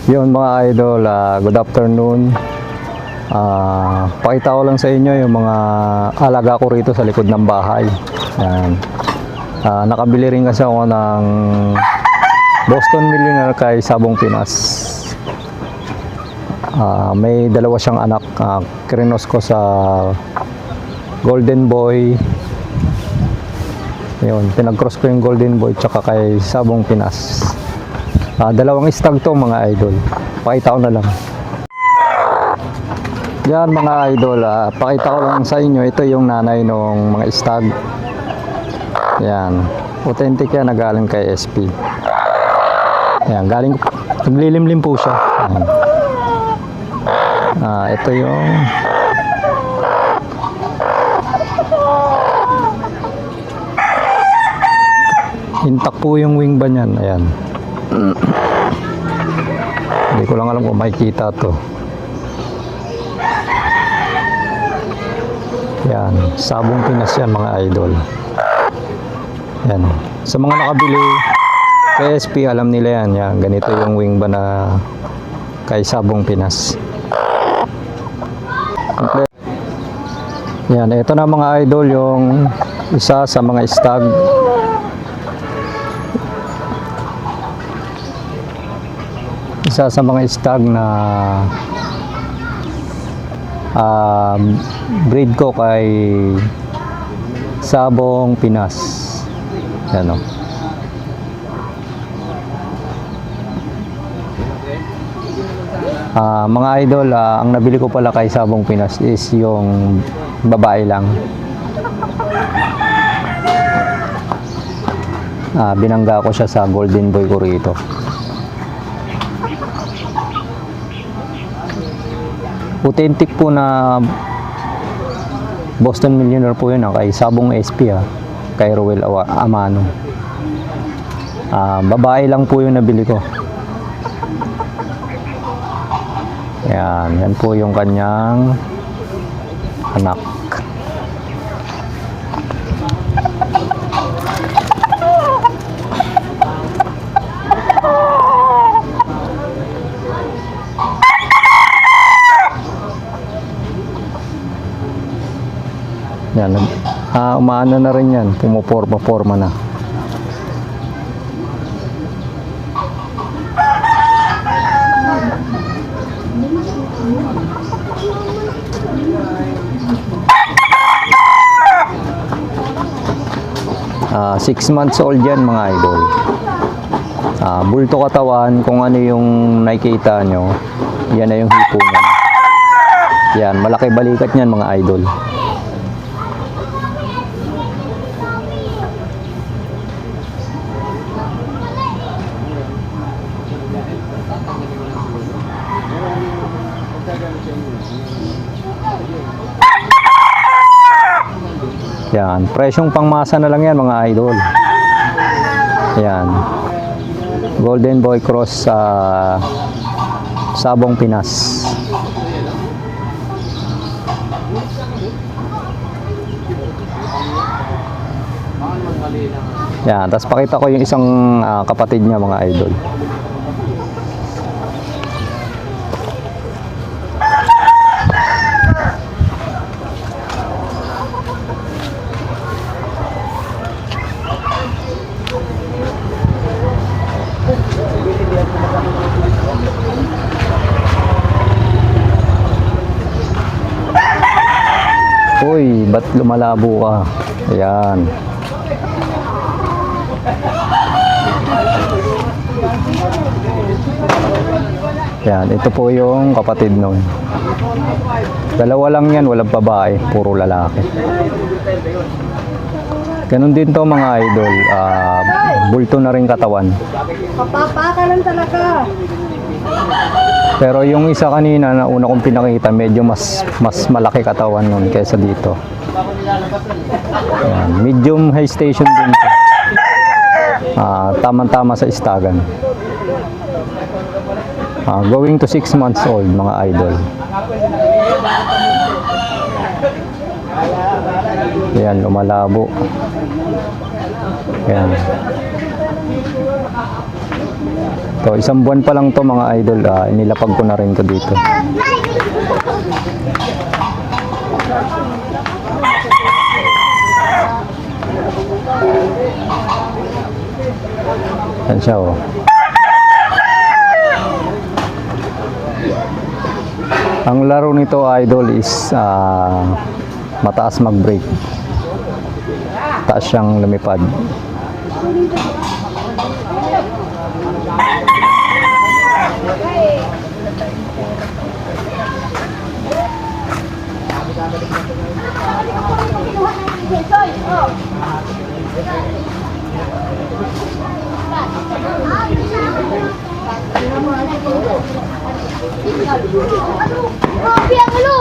Yun mga idol, good afternoon. Pakita ko lang sa inyo yung mga alaga ko rito sa likod ng bahay. Yan. Nakabili rin kasi ako ng Boston Millionaire kay Sabong Pinas. May dalawa siyang anak. Krinos ko sa Golden Boy. Yun, pinag-cross ko yung Golden Boy tsaka kay Sabong Pinas. Dalawang stag to mga idol. Pakita ko na lang. Yan mga idol, pakita ko lang sa inyo. Ito yung nanay ng mga stag. Yan, authentic yan, nagaling kay SP. Yan, galing, naglilimlim po siya. Yan. Ito yung intact po yung wing ba niyan. Ayan. Hindi ko lang alam kung makikita to. Yan, Sabong Pinas yan mga idol. Yan. Sa mga nakabili kay SP, alam nila yan. Yan, ganito yung wing ba na kay Sabong Pinas. Yan, ito na mga idol yung isa sa mga stag. Isa sa mga stag na breed ko kay Sabong Pinas. Yan o. Mga idol, ang nabili ko pala kay Sabong Pinas is yung babae lang. Binangga ko siya sa Golden Boy ko rito. Authentic po na Boston Millionaire po yun kay Sabong SP kay Roel Amano. Babae lang po yung nabili ko. Yan po yung kanyang anak. Yan, umaano na rin yan, pumuporma na. Six months old yan mga idol. Bulto katawan, kung ano yung nakikita nyo, yan na yung hipo niyan. Yan, malaki balikat niyan mga idol. Yan, presyong pangmasa na lang yan mga idol. Yan, Golden Boy Cross sa Sabong Pinas. Yan, tapos pakita ko yung isang kapatid niya mga idol. Uy, ba't lumalabo ka? Ayan. Yan, ito po yung kapatid nun. Dalawa lang yan, walang babae, puro lalaki. Ganun din to mga idol, bulto na rin katawan. Papapakalan talaga. Pero yung isa kanina na una kong pinakita, medyo mas malaki katawan nun kaysa dito. Yan, medium high station din to. Tama-tama sa istagan. Going to 6 months old mga idol. Yan, lumalabo. Yan. To, isang buwan pa lang to mga idol, inilapag ko na rin to dito. Yan siya oh. Ang laro nito idol is mataas mag-brake. Taas siyang lumipad. Grabe ang ulo!